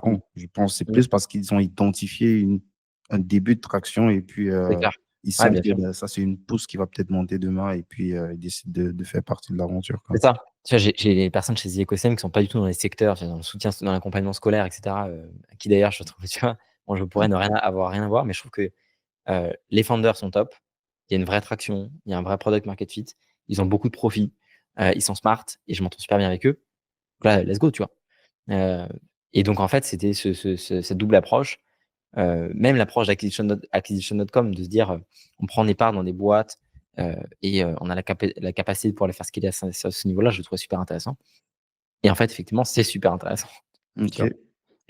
Mmh. Je pense que c'est Mmh. plus parce qu'ils ont identifié un début de traction et puis C'est clair. ils Ouais, sentent bien que sûr. bah, ça, c'est une pousse qui va peut-être monter demain et puis ils décident de faire partie de l'aventure, quoi. C'est ça. Tu vois, j'ai des personnes chez The Ecosystem qui sont pas du tout dans les secteurs, tu vois, dans le soutien, dans l'accompagnement scolaire et cetera, qui d'ailleurs je trouve, tu vois, bon je pourrais ne rien avoir rien à voir, mais je trouve que, les founders sont top. Il y a une vraie traction, il y a un vrai product market fit. Ils ont beaucoup de profits, ils sont smart et je m'entends super bien avec eux. Donc là, let's go, tu vois? Heu et donc en fait, c'était cette double approche, même l'approche d'acquisition.com de se dire, on prend des parts dans des boîtes, et on a la capacité de pouvoir les faire scaler à ce niveau-là, je le trouvais super intéressant et en fait, effectivement, c'est super intéressant, tu OK. vois?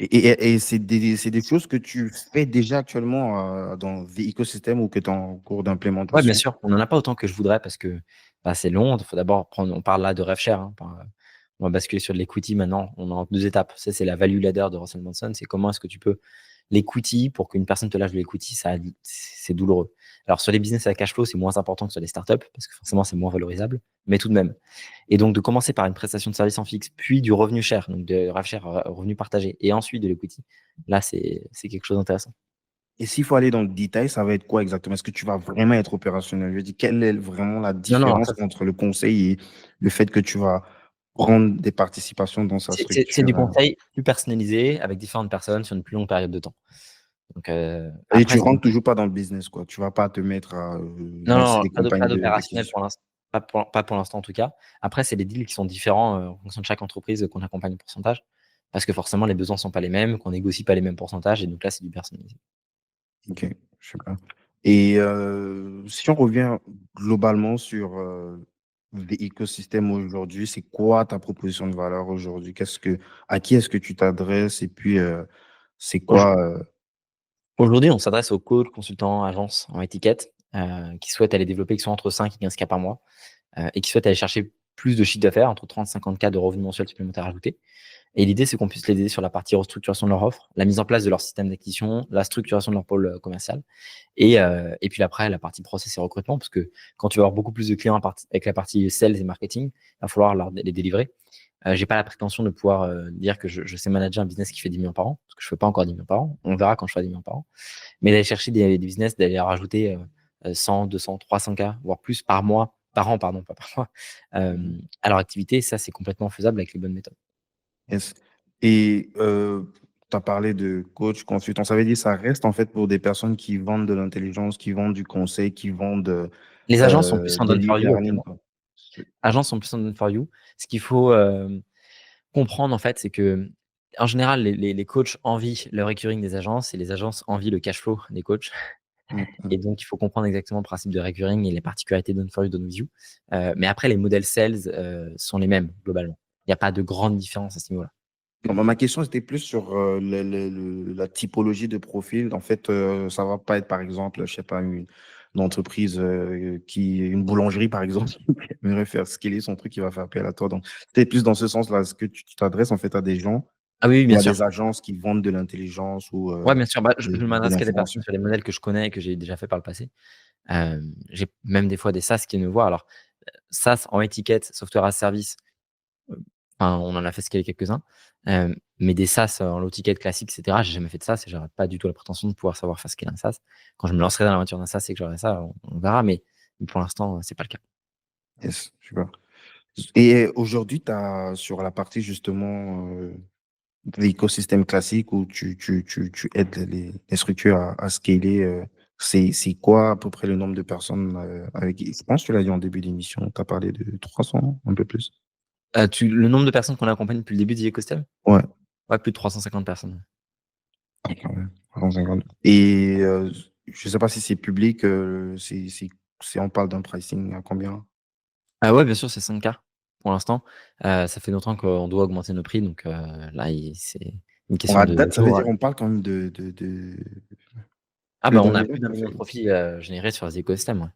Et c'est des choses que tu fais déjà actuellement dans The Ecosystem ou que tu es en cours Ouais, bien d'implémentation? sûr, on en a pas autant que je voudrais parce que, bah, c'est long. Il faut d'abord prendre on parle là de rev share, hein, on va basculer sur de l'equity maintenant. On est en 2 étapes. Ça, c'est la value ladder de Russell Brunson. C'est comment est-ce que tu peux l'equity pour qu'une personne te lâche de l'equity, ça c'est douloureux. Alors sur les business à cash flow, c'est moins important que sur les startups parce que forcément, c'est moins valorisable, mais tout de même. Et donc de commencer par une prestation de service en fixe, puis du revenu share, donc de rev share, revenu partagé et ensuite de l'equity, là, c'est quelque chose d'intéressant. Et s'il faut aller dans le détail, ça va être quoi exactement? Est-ce que tu vas vraiment être opérationnel? Je veux dire, quelle est vraiment la Non, non, différence entre le conseil et le fait que tu vas prendre des participations dans sa c'est du structure? conseil plus personnalisé avec différentes personnes sur une plus longue période de temps. Donc, Et après tu c'est rentres toujours pas dans le business, quoi. Tu vas pas te mettre à non, lancer non, des pas campagnes d'opérationnel d'acquisition. pour l'instant, pas pour l'instant en tout cas. Après, c'est des deals qui sont différents, en fonction de chaque entreprise, qu'on accompagne en pourcentage. Parce que forcément les besoins sont pas les mêmes, qu'on négocie pas les mêmes pourcentages et donc là, c'est du personnalisé. Ok, je sais pas. Et si on revient globalement sur l'écosystème aujourd'hui, c'est quoi ta proposition de valeur aujourd'hui? À qui est-ce que tu t'adresses? Et puis, c'est Auj quoi Aujourd'hui, on s'adresse aux coachs, consultants, agences en étiquette, qui souhaitent aller développer, qui sont entre 5 et 15 K par mois, et qui souhaitent aller chercher plus de chiffre d'affaires, entre 30 et 50 K de revenus mensuels supplémentaires ajoutés. Et l'idée, c'est qu'on puisse les aider sur la partie restructuration de leur offre, la mise en place de leur système d'acquisition, la structuration de leur pôle commercial et puis après, la partie process et recrutement, parce que quand tu vas avoir beaucoup plus de clients avec la partie sales et marketing, il va falloir les délivrer. J'ai pas la prétention de pouvoir dire que je sais manager un business qui fait 10 millions par an, parce que je fais pas encore 10 millions par an. On verra quand je ferai 10 millions par an. Mais d'aller chercher des business, d'aller rajouter 100, 200, 300 K, voire plus par mois, par an, pardon, pas par mois, à leur activité, ça, c'est complètement faisable avec les bonnes méthodes. est-ce- Et tu as parlé de coach, consultant. Ça veut dire que ça reste en fait pour des personnes qui vendent de l'intelligence, qui vendent du conseil, qui vendent Les agences sont plus en de done for you l'e-learning, actuellement. quoi. Agences sont plus en done for you. Ce qu'il faut comprendre, en fait, c'est que en général, les coachs envient le recurring des agences et les agences envient le cash flow des coachs. Mm, mm. Et donc, il faut comprendre exactement le principe de recurring et les particularités de done for you, done with you. Mais après, les modèles sales sont les mêmes, globalement. Il n'y a pas de grande différence à ce niveau-là. Non, bah, ma question était plus sur la typologie de profil. En fait, ça va pas être, par exemple, je sais pas, une entreprise une boulangerie, par exemple, qui aimerait faire scaler son truc, qui va faire appel à toi. Donc, c'était plus dans ce sens-là. Est-ce que tu t'adresses en fait à des gens Ah oui, oui, ou bien à sûr. des agences qui vendent de l'intelligence ou Ouais, bien sûr. Bah, je de m'adresse qu'à des personnes l'information? sur des modèles que je connais et que j'ai déjà fait par le passé. J'ai même des fois des SaaS qui me voient. Alors, SaaS en étiquette, software as a service, enfin, on en a fait scaler quelques-uns. Mais des SaaS en low ticket classique, et cetera, j'ai jamais fait de SaaS et j'aurais pas du tout la prétention de pouvoir savoir faire scaler un SaaS. Quand je me lancerai dans l'aventure d'un SaaS et que j'aurai ça, on verra, mais pour l'instant, c'est pas le cas. Yes, super. Et aujourd'hui, tu as sur la partie justement l'écosystème classique où tu aides les structures à scaler, c'est quoi à peu près le nombre de personnes avec qui, je pense que tu l'as dit en début d'émission, tu as parlé de 300, un peu plus. Le nombre de personnes qu'on accompagne depuis le début d'Ecosystem? Ouais, Ouais, plus de 350 personnes. quand même, 350. Et je sais pas si c'est public, on parle d'un pricing à combien? Ah ouais, bien sûr, c'est 5K pour l'instant. Ça fait longtemps qu'on doit augmenter nos prix, donc là, c'est une Bon, question à de date, ça veut jour. dire on parle quand même Ah plus bah, d'un on a million, plus d'un million de profits générés sur les écosystèmes, ouais.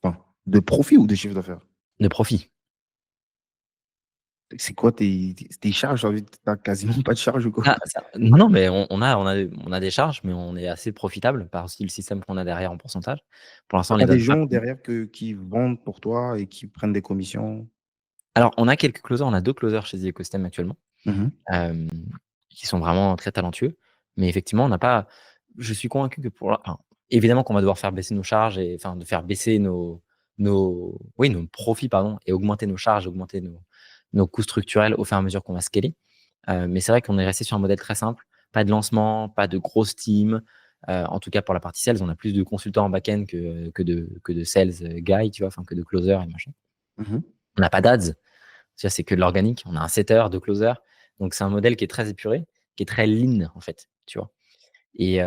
enfin, de profit ou de chiffre d'affaires? De profits. C'est quoi tes charges? J'ai envie t'as quasiment pas de charges ou quoi? Non, non, mais on a des charges, mais on est assez profitable par aussi le système qu'on a derrière en pourcentage. Pour l'instant, on Tu les as des donne pas. gens derrière qui vendent pour toi et qui prennent des commissions? Alors, on a quelques closers, on a 2 closers chez The Ecosystem actuellement. Mhm. Hem qui sont vraiment très talentueux. Mais effectivement, on n'a pas. Je suis convaincu que évidemment qu'on va devoir faire baisser nos charges et enfin de faire baisser nos profits pardon et augmenter nos charges, augmenter nos coûts structurels au fur et à mesure qu'on va scaler. Mais c'est vrai qu'on est resté sur un modèle très simple, pas de lancement, pas de grosse team. En tout cas pour la partie sales, on a plus de consultants en back-end que de sales guys, tu vois, enfin que de closers et machin. Mhm. On n'a pas d'ads, c'est que de l'organique. On a un setter de closer. Donc, c'est un modèle qui est très épuré, qui est très lean, en fait, tu vois. Et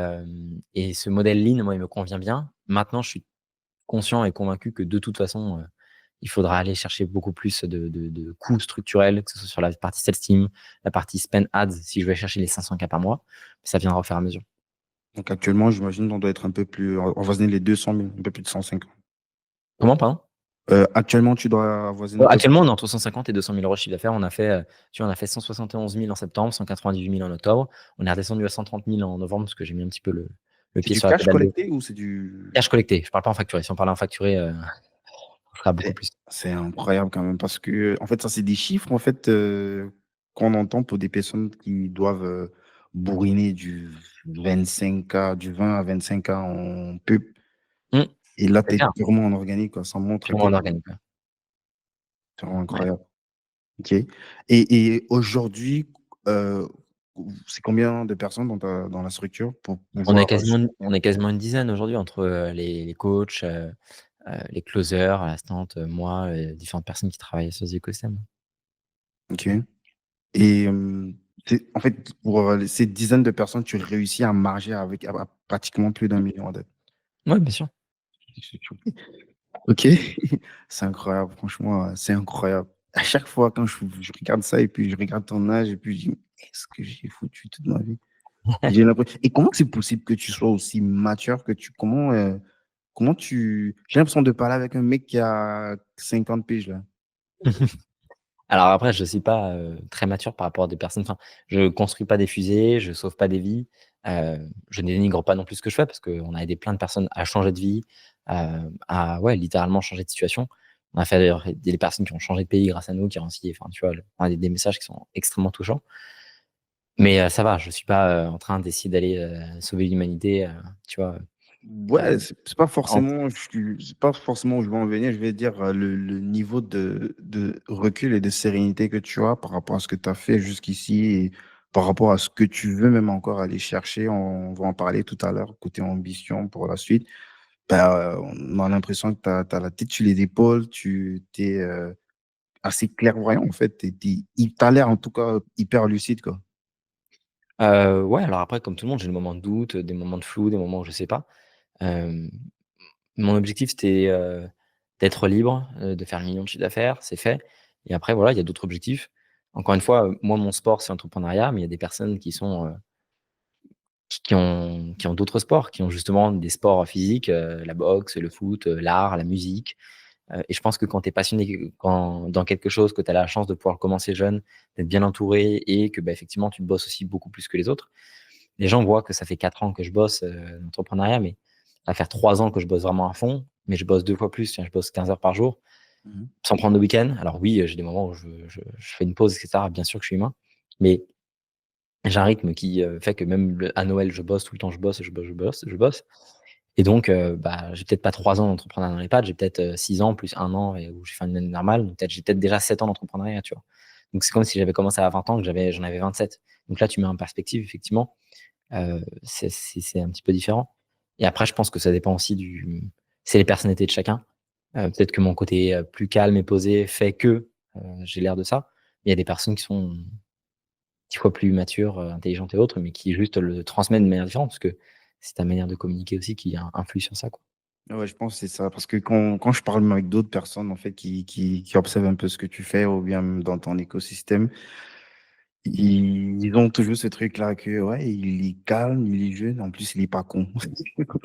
ce modèle lean, moi, il me convient bien. Maintenant, je suis conscient et convaincu que de toute façon, il faudra aller chercher beaucoup plus de coûts structurels, que ce soit sur la partie sales team, la partie spend ads, si je vais chercher les 500K par mois. Ça viendra au fur et à mesure. Donc actuellement, j'imagine qu'on doit être un peu plus, on va avoisiner les 200 000, un peu plus de 150. Comment, pardon? Actuellement, tu dois avoisiner quoi? Actuellement, on est entre 150 et 200 000 euros de chiffre d'affaires. On a fait 171 000 en septembre, 198 000 en octobre. On est redescendu à 130 000 en novembre parce que j'ai mis un petit peu le C'est pied du sur la cash pédale de collecté ou c'est du... cash collecté. Je parle pas en facturé. Si on parlait en facturé, on fera beaucoup plus. C'est incroyable quand même parce que, en fait, ça, c'est des chiffres, en fait, qu'on entend pour des personnes qui doivent bourriner du 25K, du 20 à 25K en pub. Mmh, Et là, c'est tu es clair, purement en organique, quoi. Ça montre à purement quel en point organique, ouais. c'est vraiment Ouais. incroyable. OK. Et aujourd'hui, euh, c'est combien de personnes dans la structure pour On est pouvoir quasiment une dizaine aujourd'hui entre les coachs, les closers, l'assistante, moi, différentes personnes qui travaillent sur ce écosystème. OK. Et en fait, pour ces dizaines de personnes, tu réussis à marger avec à pratiquement plus d'1 million d'aides. Oui, bien sûr. Ok, c'est incroyable, franchement, c'est incroyable. À chaque fois, quand je regarde ça et puis je regarde ton âge et puis je dis, mais qu'est-ce que j'ai foutu toute ma vie? J'ai l'impression. Et comment c'est possible que tu sois aussi mature que tu. Comment tu. J'ai l'impression de parler avec un mec qui a 50 piges là. Alors après, je ne suis pas très mature par rapport à des personnes. Enfin, je ne construis pas des fusées, je ne sauve pas des vies. Je ne dénigre pas non plus ce que je fais parce qu'on a aidé plein de personnes à changer de vie, à ouais, littéralement changer de situation. On a fait d'ailleurs des personnes qui ont changé de pays grâce à nous, qui ont aussi, enfin, tu vois, on a des messages qui sont extrêmement touchants. Mais ça va, je ne suis pas en train d'essayer d'aller sauver l'humanité, tu vois. Ouais, c'est pas En- forcément, c'est pas forcément où je veux en venir. Je vais dire le niveau de recul et de sérénité que tu as par rapport à ce que tu as fait jusqu'ici et par rapport à ce que tu veux même encore aller chercher. On va en parler tout à l'heure, côté ambition pour la suite. Ben, on a l'impression que tu as la tête sur les épaules, tu es assez clairvoyant en fait. Il t'a l'air en tout cas hyper lucide, quoi. ouais, alors après, comme tout le monde, j'ai des moments de doute, des moments de flou, des moments où je ne sais pas. Euh, Mon objectif, c'était d'être libre, de faire 1 million de chiffre d'affaires, c'est fait. Et après, voilà, il y a d'autres objectifs. Encore une fois, moi, mon sport, c'est l'entrepreneuriat, mais il y a des personnes qui ont d'autres sports, qui ont justement des sports physiques, la boxe, le foot, l'art, la musique. Et je pense que quand tu es passionné dans quelque chose, que tu as la chance de pouvoir commencer jeune, d'être bien entouré et que bah, effectivement, tu bosses aussi beaucoup plus que les autres. Les gens voient que ça fait 4 ans que je bosse dans l'entrepreneuriat, mais ça va faire 3 ans que je bosse vraiment à fond, mais je bosse 2 fois plus. Je bosse 15 heures par jour, Mhm. sans prendre de week-end. Alors oui, j'ai des moments où je fais une pause, etc. Bien sûr que je suis humain, mais j'ai un rythme qui fait que même à Noël, je bosse tout le temps, je bosse, je bosse, je bosse, je bosse. Et donc, bah, j'ai peut-être pas 3 ans d'entrepreneuriat dans les pattes, j'ai peut-être 6 ans plus 1 an où j'ai fait une année normale. Donc j'ai peut-être déjà 7 ans d'entrepreneuriat, tu vois. Donc c'est comme si j'avais commencé à 20 ans, que j'en avais 27. Donc là, tu mets en perspective, effectivement. C'est un petit peu différent. Et après, je pense que ça dépend aussi c'est les personnalités de chacun. Peut-être que mon côté plus calme et posé fait que j'ai l'air de ça. Il y a des personnes qui sont 10 fois plus matures, intelligentes et autres, mais qui juste le transmettent de manière différente, parce que c'est ta manière de communiquer aussi qui influe sur ça, quoi. Ouais, je pense que c'est ça. Parce que quand je parle avec d'autres personnes en fait, qui observent un peu ce que tu fais ou bien même dans ton écosystème, ils ont toujours ce truc-là que, ouais, il est calme, il est jeune, en plus, il est pas con.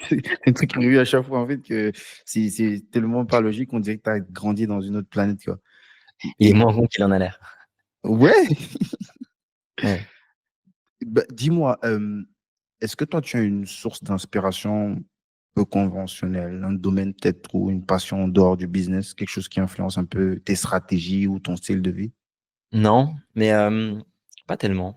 C'est un truc qui eu à chaque fois, en fait, que c'est tellement pas logique, on dirait que tu as grandi dans une autre planète, quoi. Il est Et moins con qu'il en a l'air. ouais, Ouais. bah, dis-moi, est-ce que toi, tu as une source d'inspiration peu conventionnelle, un domaine peut-être ou une passion en dehors du business, quelque chose qui influence un peu tes stratégies ou ton style de vie? Non, mais pas tellement.